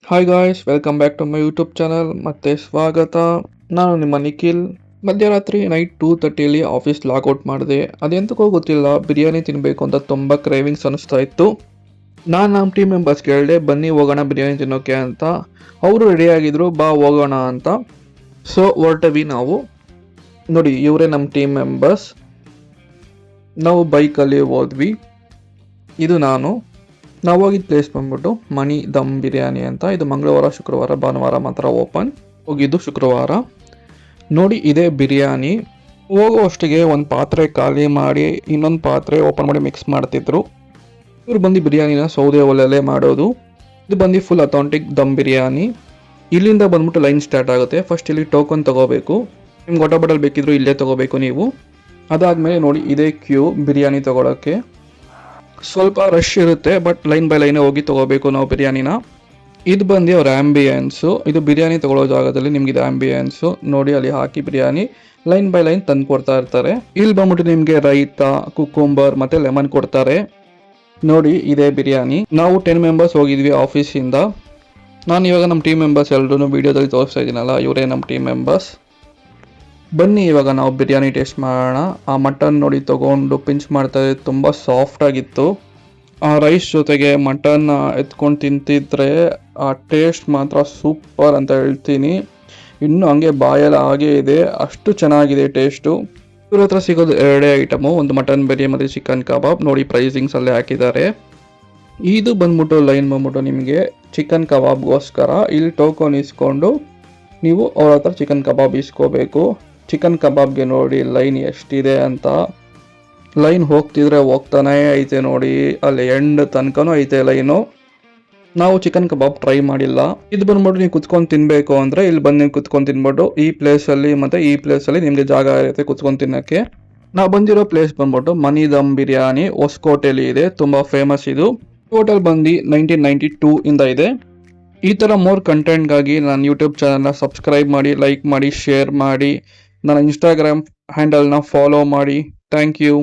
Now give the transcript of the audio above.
Hi guys, welcome back to my YouTube channel. ಮತ್ತೆ ಸ್ವಾಗತ. ನಾನು ನಿಮ್ಮ ನಿಖಿಲ್. ಮಧ್ಯರಾತ್ರಿ ನೈಟ್ 2:30 ಆಫೀಸ್ ಲಾಗೌಟ್ ಮಾಡಿದೆ. ಅದೆಂತಕ್ಕೋ ಗೊತ್ತಿಲ್ಲ, ಬಿರಿಯಾನಿ ತಿನ್ನಬೇಕು ಅಂತ ತುಂಬ ಕ್ರೇವಿಂಗ್ಸ್ ಅನಿಸ್ತಾ ಇತ್ತು. ನಾನು ನಮ್ಮ ಟೀಮ್ ಮೆಂಬರ್ಸ್ ಕೇಳಿದೆ, ಬನ್ನಿ ಹೋಗೋಣ ಬಿರಿಯಾನಿ ತಿನ್ನೋಕೆ ಅಂತ. ಅವರು ರೆಡಿ ಆಗಿದ್ರು, ಬಾ ಹೋಗೋಣ ಅಂತ. ಸೊ ಹೊರಟವಿ ನಾವು. ನೋಡಿ, ಇವರೇ ನಮ್ಮ ಟೀಮ್ ಮೆಂಬರ್ಸ್. ನಾವು ಬೈಕಲ್ಲಿ ಹೋದ್ವಿ. ಇದು ನಾವು ಹೋಗಿದ್ದ ಪ್ಲೇಸ್ ಬಂದ್ಬಿಟ್ಟು ಮಣಿ ದಮ್ ಬಿರಿಯಾನಿ ಅಂತ. ಇದು ಮಂಗಳವಾರ, ಶುಕ್ರವಾರ, ಭಾನುವಾರ ಮಾತ್ರ ಓಪನ್. ಹೋಗಿದ್ದು ಶುಕ್ರವಾರ. ನೋಡಿ, ಇದೇ ಬಿರಿಯಾನಿ. ಹೋಗೋ ಅಷ್ಟಿಗೆ ಒಂದು ಪಾತ್ರೆ ಖಾಲಿ ಮಾಡಿ ಇನ್ನೊಂದು ಪಾತ್ರೆ ಓಪನ್ ಮಾಡಿ ಮಿಕ್ಸ್ ಮಾಡ್ತಿದ್ರು. ಇವ್ರು ಬಂದು ಬಿರಿಯಾನಿನ ಸೌದೆ ಒಲೆಯಲ್ಲೇ ಮಾಡೋದು. ಇದು ಬಂದು ಫುಲ್ ಅಥೆಂಟಿಕ್ ದಮ್ ಬಿರಿಯಾನಿ. ಇಲ್ಲಿಂದ ಬಂದ್ಬಿಟ್ಟು ಲೈನ್ ಸ್ಟಾರ್ಟ್ ಆಗುತ್ತೆ. ಫಸ್ಟ್ ಇಲ್ಲಿ ಟೋಕನ್ ತಗೋಬೇಕು. ನಿಮ್ಗೆ ವಾಟರ್ ಬಾಟಲ್ ಬೇಕಿದ್ರು ಇಲ್ಲೇ ತಗೋಬೇಕು ನೀವು. ಅದಾದಮೇಲೆ ನೋಡಿ, ಇದೇ ಕ್ಯೂ ಬಿರಿಯಾನಿ ತಗೊಳ್ಳೋಕ್ಕೆ. ಸ್ವಲ್ಪ ರಶ್ ಇರುತ್ತೆ, ಬಟ್ ಲೈನ್ ಬೈ ಲೈನೇ ಹೋಗಿ ತೊಗೋಬೇಕು ನಾವು ಬಿರಿಯಾನಿನ. ಇದು ಬಂದು ಅವ್ರ ಆ್ಯಂಬಿಯನ್ಸು. ಇದು ಬಿರಿಯಾನಿ ತೊಗೊಳ್ಳೋ ಜಾಗದಲ್ಲಿ ನಿಮ್ಗೆ ಇದು ಆ್ಯಂಬಿಯನ್ಸು. ನೋಡಿ, ಅಲ್ಲಿ ಹಾಕಿ ಬಿರಿಯಾನಿ ಲೈನ್ ಬೈ ಲೈನ್ ತಂದು ಕೊಡ್ತಾ ಇರ್ತಾರೆ. ಇಲ್ಲಿ ಬಂದ್ಬಿಟ್ಟು ನಿಮಗೆ ರೈತ, ಕುಕ್ಕುಂಬರ್ ಮತ್ತು ಲೆಮನ್ ಕೊಡ್ತಾರೆ. ನೋಡಿ, ಇದೇ ಬಿರಿಯಾನಿ. ನಾವು 10 ಮೆಂಬರ್ಸ್ ಹೋಗಿದ್ವಿ ಆಫೀಸಿಂದ. ನಾನು ಇವಾಗ ನಮ್ಮ ಟೀಮ್ ಮೆಂಬರ್ಸ್ ಎಲ್ಲರೂ ವೀಡಿಯೋದಲ್ಲಿ ತೋರಿಸ್ತಾ ಇದ್ದೀನಲ್ಲ, ಇವರೇ ನಮ್ಮ ಟೀಮ್ ಮೆಂಬರ್ಸ್. ಬನ್ನಿ ಇವಾಗ ನಾವು ಬಿರಿಯಾನಿ ಟೇಸ್ಟ್ ಮಾಡೋಣ. ಆ ಮಟನ್ ನೋಡಿ ತೊಗೊಂಡು ಪಿಂಚ್ ಮಾಡ್ತಾರೆ, ತುಂಬ ಸಾಫ್ಟಾಗಿತ್ತು. ಆ ರೈಸ್ ಜೊತೆಗೆ ಮಟನ್ ಎತ್ಕೊಂಡು ತಿಂತಿದ್ರೆ ಆ ಟೇಸ್ಟ್ ಮಾತ್ರ ಸೂಪರ್ ಅಂತ ಹೇಳ್ತೀನಿ. ಇನ್ನೂ ಹಂಗೆ ಬಾಯೆಲ್ಲ ಹಾಗೇ ಇದೆ, ಅಷ್ಟು ಚೆನ್ನಾಗಿದೆ ಟೇಸ್ಟು. ಇವ್ರ ಹತ್ರ ಸಿಗೋದು ಎರಡೇ ಐಟಮು, ಒಂದು ಮಟನ್ ಬಿರಿಯಾನಿ ಮತ್ತು ಚಿಕನ್ ಕಬಾಬ್. ನೋಡಿ, ಪ್ರೈಸಿಂಗ್ಸ್ ಅಲ್ಲೇ ಹಾಕಿದ್ದಾರೆ. ಇದು ಬಂದ್ಬಿಟ್ಟು ಲೈನ್ ಬಂದ್ಬಿಟ್ಟು ನಿಮಗೆ ಚಿಕನ್ ಕಬಾಬ್ಗೋಸ್ಕರ. ಇಲ್ಲಿ ಟೋಕನ್ ಇಸ್ಕೊಂಡು ನೀವು ಅವ್ರ ಹತ್ರ ಚಿಕನ್ ಕಬಾಬ್ ಇಸ್ಕೋಬೇಕು. ಚಿಕನ್ ಕಬಾಬ್ಗೆ ನೋಡಿ ಲೈನ್ ಎಷ್ಟಿದೆ ಅಂತ. ಲೈನ್ ಹೋಗ್ತಾನೇ ಐತೆ ನೋಡಿ, ಅಲ್ಲಿ ಎಂಡ್ ತನಕನೂ ಐತೆ ಲೈನು. ನಾವು ಚಿಕನ್ ಕಬಾಬ್ ಟ್ರೈ ಮಾಡಿಲ್ಲ. ಇದು ಬಂದ್ಬಿಟ್ಟು ನೀವು ಕುತ್ಕೊಂಡು ತಿನ್ನಬೇಕು ಅಂದರೆ ಇಲ್ಲಿ ಬಂದು ನೀವು ಕುತ್ಕೊಂಡು ತಿನ್ಬಿಟ್ಟು ಈ ಪ್ಲೇಸಲ್ಲಿ ಮತ್ತು ಈ ಪ್ಲೇಸಲ್ಲಿ ನಿಮಗೆ ಜಾಗ ಇರುತ್ತೆ ಕುತ್ಕೊಂಡು ತಿನ್ನೋಕ್ಕೆ. ನಾವು ಬಂದಿರೋ ಪ್ಲೇಸ್ ಬಂದ್ಬಿಟ್ಟು ಮನಿ ದಮ್ ಬಿರಿಯಾನಿ, ಹೊಸಕೋಟೆಯಲ್ಲಿ ಇದೆ. ತುಂಬ ಫೇಮಸ್ ಇದು. ಹೋಟೆಲ್ ಬಂದು 1992 ಇಂದ ಇದೆ. ಈ ಥರ ಮೋರ್ ಕಂಟೆಂಟ್ಗಾಗಿ ನನ್ನ ಯೂಟ್ಯೂಬ್ ಚಾನಲ್ನ ಸಬ್ಸ್ಕ್ರೈಬ್ ಮಾಡಿ, ಲೈಕ್ ಮಾಡಿ, ಶೇರ್ ಮಾಡಿ. ನನ್ನ ಇನ್ಸ್ಟಾಗ್ರಾಮ್ ಹ್ಯಾಂಡಲ್ನ ಫಾಲೋ ಮಾಡಿ. Thank you.